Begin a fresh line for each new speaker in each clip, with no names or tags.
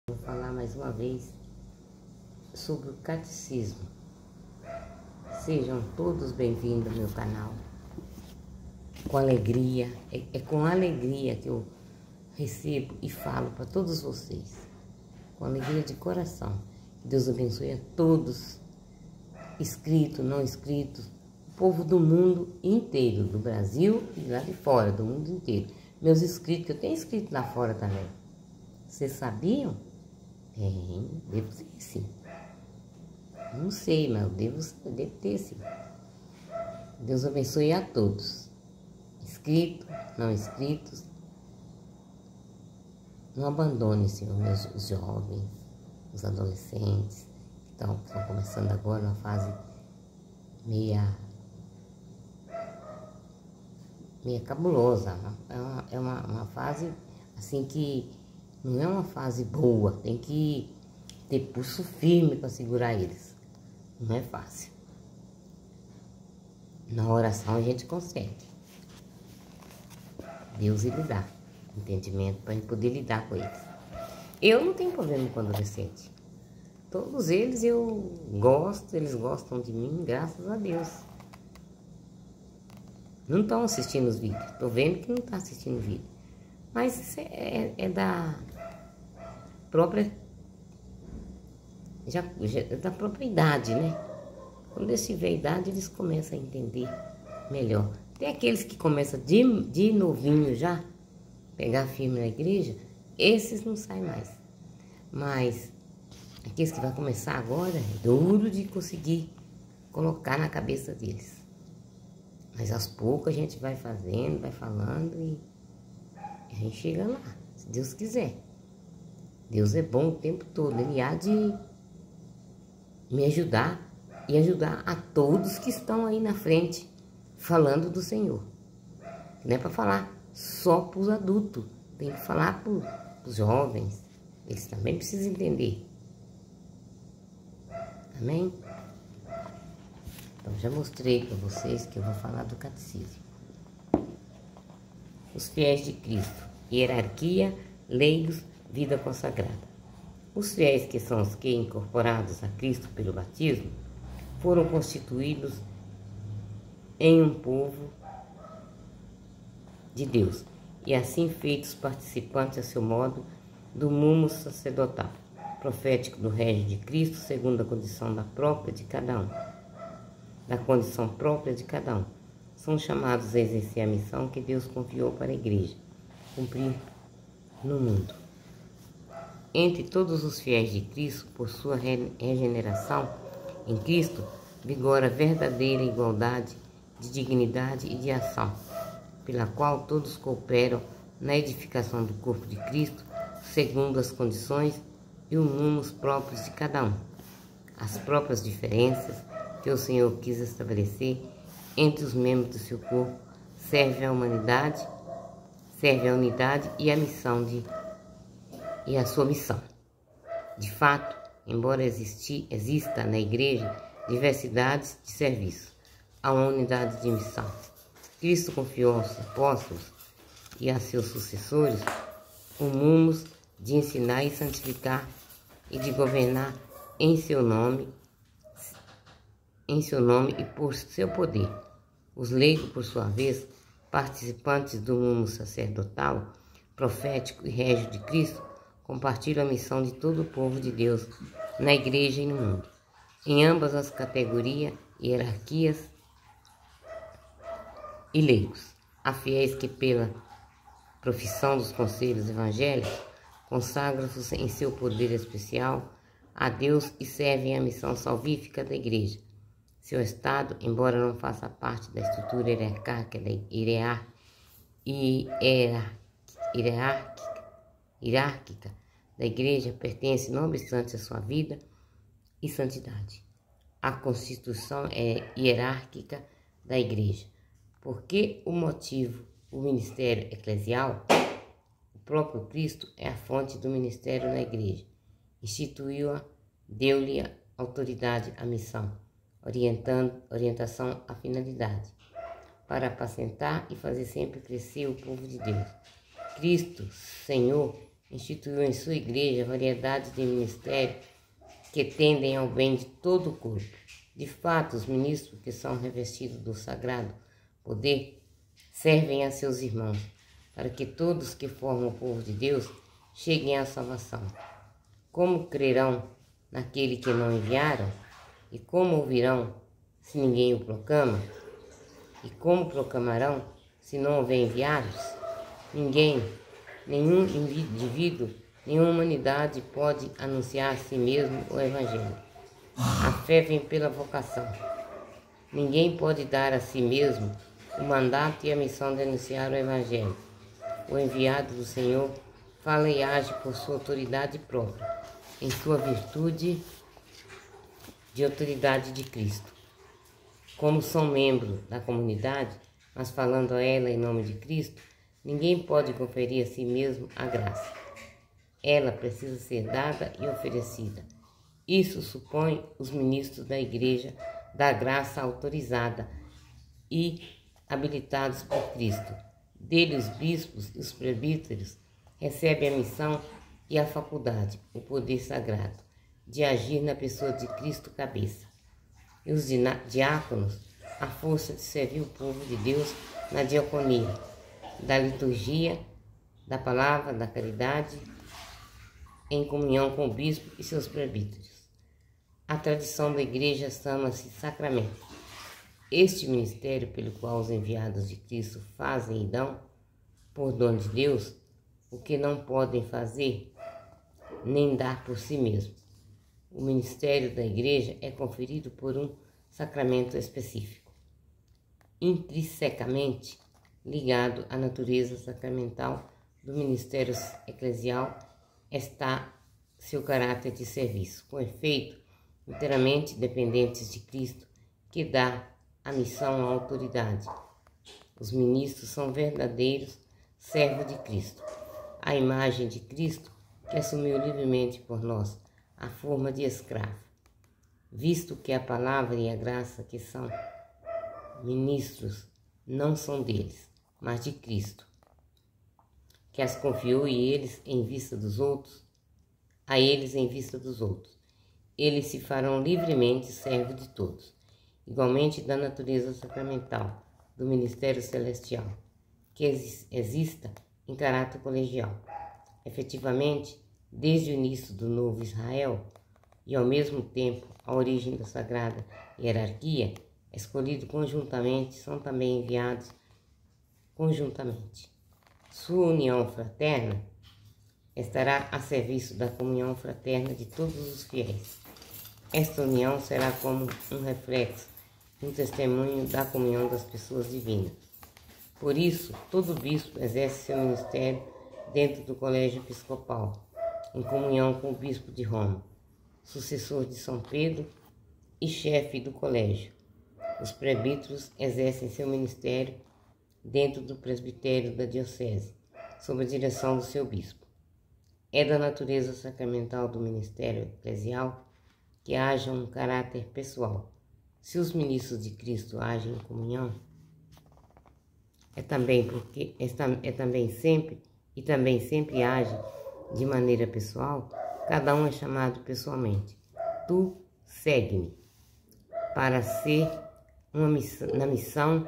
Vou falar mais uma vez sobre o catecismo. Sejam todos bem-vindos ao meu canal. Com alegria, é com alegria que eu recebo e falo para todos vocês. Com alegria de coração. Que Deus abençoe a todos, inscritos, não inscritos, o povo do mundo inteiro, do Brasil e lá de fora, do mundo inteiro. Meus inscritos, que eu tenho inscrito lá fora também. Vocês sabiam? Devo ter sim. Não sei, mas eu devo ter sim. Deus abençoe a todos. Inscritos, não inscritos. Não abandone, Senhor, meus jovens, os adolescentes, que estão começando agora uma fase meia cabulosa. É uma fase assim que não é uma fase boa, tem que ter pulso firme para segurar eles. Não é fácil. Na oração a gente consegue. Deus ele dá entendimento para a gente poder lidar com eles. Eu não tenho problema com adolescente. Todos eles eu gosto, eles gostam de mim, graças a Deus. Não estão assistindo os vídeos. Estou vendo que não está assistindo o vídeo. Mas isso é da própria... Já da própria idade, né? Quando eles tiverem idade, eles começam a entender melhor. Tem aqueles que começam de novinho já, pegar firme na igreja, esses não saem mais. Mas aqueles que vão começar agora, é duro de conseguir colocar na cabeça deles. Mas aos poucos a gente vai fazendo, vai falando e a gente chega lá, se Deus quiser. Deus é bom o tempo todo, Ele há de me ajudar e ajudar a todos que estão aí na frente falando do Senhor. Não é para falar só para os adultos, tem que falar para os jovens. Eles também precisam entender. Amém? Então já mostrei para vocês que eu vou falar do catecismo. Os fiéis de Cristo, hierarquia, leigos, vida consagrada. Os fiéis, que são os que, incorporados a Cristo pelo batismo, foram constituídos em um povo de Deus, e assim feitos participantes a seu modo do mumo sacerdotal, profético do régio de Cristo, segundo a condição própria de cada um. Da condição própria de cada um. São chamados a exercer a missão que Deus confiou para a igreja, cumprir no mundo. Entre todos os fiéis de Cristo, por sua regeneração em Cristo, vigora verdadeira igualdade de dignidade e de ação, pela qual todos cooperam na edificação do corpo de Cristo, segundo as condições e os rumos próprios de cada um. As próprias diferenças que o Senhor quis estabelecer entre os membros do seu corpo servem à unidade e a sua missão. De fato, embora exista na igreja diversidades de serviço, há uma unidade de missão. Cristo confiou aos apóstolos e a seus sucessores o mumo de ensinar e santificar e de governar em seu nome e por seu poder. Os leigos, por sua vez, participantes do mumo sacerdotal, profético e régio de Cristo, compartilham a missão de todo o povo de Deus na igreja e no mundo. Em ambas as categorias, hierarquias e leigos, há fiéis que, pela profissão dos conselhos evangélicos, consagram-se em seu poder especial a Deus e servem a missão salvífica da igreja. Seu estado, embora não faça parte da estrutura hierárquica da igreja, pertence, não obstante, à sua vida e santidade. A constituição hierárquica da igreja. Porque o ministério eclesial, o próprio Cristo é a fonte do ministério na igreja. Instituiu-a, deu-lhe autoridade à missão, orientação à finalidade, para apacentar e fazer sempre crescer o povo de Deus. Cristo, Senhor, instituiu em sua igreja variedade de ministérios que tendem ao bem de todo o corpo. De fato, os ministros que são revestidos do sagrado poder servem a seus irmãos, para que todos que formam o povo de Deus cheguem à salvação. Como crerão naquele que não enviaram? E como ouvirão se ninguém o proclama? E como proclamarão se não houver enviados? Ninguém, nenhum indivíduo, nenhuma humanidade pode anunciar a si mesmo o Evangelho. A fé vem pela vocação. Ninguém pode dar a si mesmo o mandato e a missão de anunciar o Evangelho. O enviado do Senhor fala e age por sua autoridade própria, em sua virtude de autoridade de Cristo. Como são membros da comunidade, mas falando a ela em nome de Cristo, ninguém pode conferir a si mesmo a graça. Ela precisa ser dada e oferecida. Isso supõe os ministros da Igreja da graça autorizada e habilitados por Cristo. Dele os bispos e os presbíteros recebem a missão e a faculdade, o poder sagrado, de agir na pessoa de Cristo cabeça. E os diáconos, a força de servir o povo de Deus na diaconia, da liturgia, da palavra, da caridade, em comunhão com o bispo e seus presbíteros. A tradição da igreja chama-se sacramento. Este ministério pelo qual os enviados de Cristo fazem e dão, por dom de Deus, o que não podem fazer nem dar por si mesmos. O ministério da igreja é conferido por um sacramento específico. Intrinsecamente ligado à natureza sacramental do ministério eclesial está seu caráter de serviço, com efeito, inteiramente dependentes de Cristo, que dá a missão à autoridade. Os ministros são verdadeiros servos de Cristo, a imagem de Cristo que assumiu livremente por nós a forma de escravo. Visto que a palavra e a graça que são ministros não são deles, mas de Cristo, que as confiou a eles em vista dos outros, eles se farão livremente servos de todos, igualmente da natureza sacramental do ministério celestial, que exista em caráter colegial. Efetivamente, desde o início do novo Israel, e ao mesmo tempo a origem da sagrada hierarquia, escolhidos conjuntamente, são também enviados conjuntamente. Sua união fraterna estará a serviço da comunhão fraterna de todos os fiéis. Esta união será como um reflexo, um testemunho da comunhão das pessoas divinas. Por isso, todo bispo exerce seu ministério dentro do colégio episcopal, em comunhão com o bispo de Roma, sucessor de São Pedro e chefe do colégio. Os presbíteros exercem seu ministério dentro do presbitério da diocese, sob a direção do seu bispo. É da natureza sacramental do ministério eclesial que haja um caráter pessoal. Se os ministros de Cristo agem em comunhão, também sempre agem de maneira pessoal, cada um é chamado pessoalmente. Tu segue-me, para ser na missão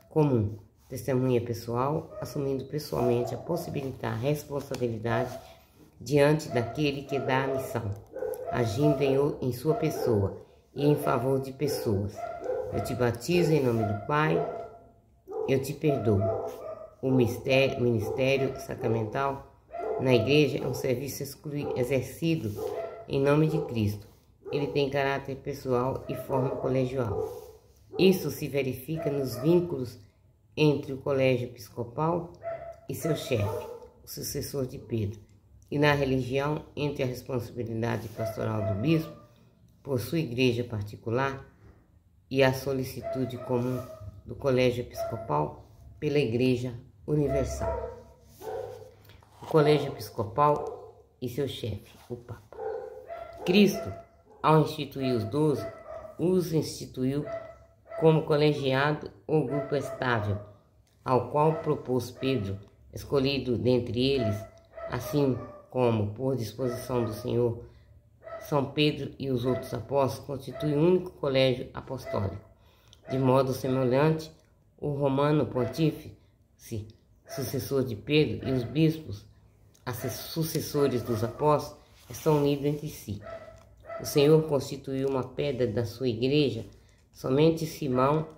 comum, testemunha pessoal, assumindo pessoalmente a possibilitar a responsabilidade diante daquele que dá a missão, agindo em sua pessoa e em favor de pessoas. Eu te batizo em nome do Pai, eu te perdoo. O ministério sacramental na igreja é um serviço exercido em nome de Cristo. Ele tem caráter pessoal e forma colegial. Isso se verifica nos vínculos entre o colégio episcopal e seu chefe, o sucessor de Pedro, e na religião entre a responsabilidade pastoral do bispo por sua igreja particular e a solicitude comum do colégio episcopal pela igreja universal. O colégio episcopal e seu chefe, o Papa. Cristo, ao instituir os 12, os instituiu como colegiado ou grupo estável, ao qual propôs Pedro, escolhido dentre eles, assim como, por disposição do Senhor, São Pedro e os outros apóstolos constituem o único colégio apostólico. De modo semelhante, o romano pontífice, sucessor de Pedro, e os bispos, sucessores dos apóstolos, estão unidos entre si. O Senhor constituiu uma pedra da sua igreja, somente Simão,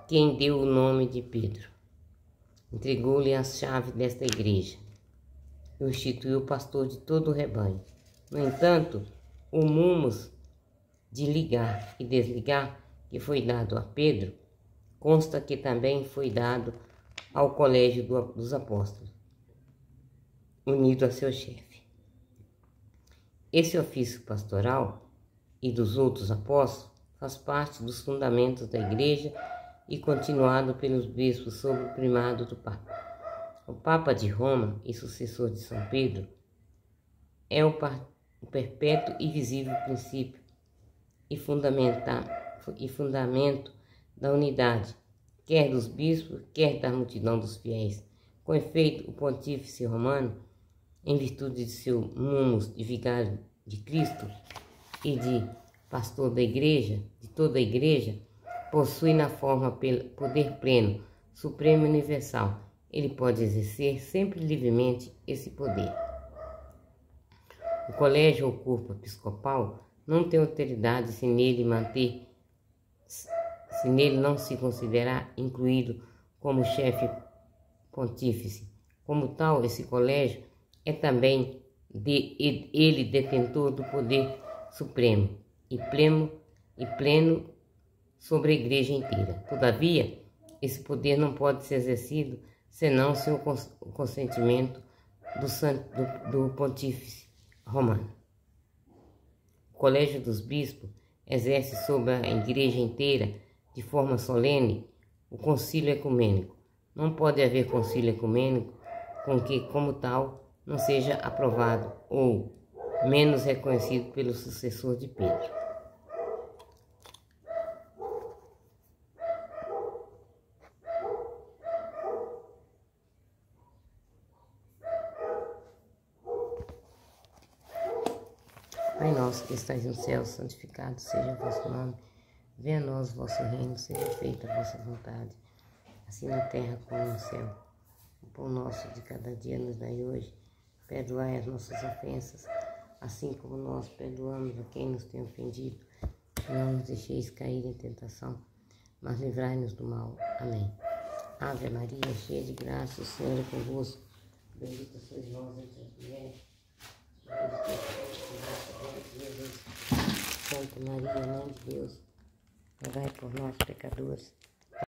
quem deu o nome de Pedro. Entregou-lhe a chave desta igreja e o instituiu pastor de todo o rebanho. No entanto, o mumos de ligar e desligar que foi dado a Pedro, consta que também foi dado ao colégio dos apóstolos, unido a seu chefe. Esse ofício pastoral e dos outros apóstolos faz parte dos fundamentos da igreja e continuado pelos bispos sob o primado do Papa. O Papa de Roma e sucessor de São Pedro é o perpétuo e visível princípio e fundamento da unidade, quer dos bispos, quer da multidão dos fiéis. Com efeito, o pontífice romano, em virtude de seu mumos de vigário de Cristo e de pastor da igreja, de toda a igreja, possui na forma poder pleno, supremo e universal. Ele pode exercer sempre livremente esse poder. O colégio ou corpo episcopal não tem autoridade se nele não se considerar incluído como chefe pontífice. Como tal, esse colégio é também ele detentor do poder supremo e pleno sobre a igreja inteira. Todavia, esse poder não pode ser exercido senão sem o consentimento do pontífice romano. O colégio dos bispos exerce sobre a igreja inteira, de forma solene, o concílio ecumênico. Não pode haver concílio ecumênico com que, como tal, não seja aprovado ou menos reconhecido pelo sucessor de Pedro. Pai nosso que estais no céu, santificado seja o vosso nome. Venha a nós o vosso reino, seja feita a vossa vontade, assim na terra como no céu. O pão nosso de cada dia nos dai hoje. Perdoai as nossas ofensas, assim como nós perdoamos a quem nos tem ofendido. Não nos deixeis cair em tentação, mas livrai-nos do mal. Amém. Ave Maria, cheia de graça, o Senhor é convosco. Bendita sois vós entre as mulheres. Santa Maria, Mãe de Deus, rogai por nós, pecadores,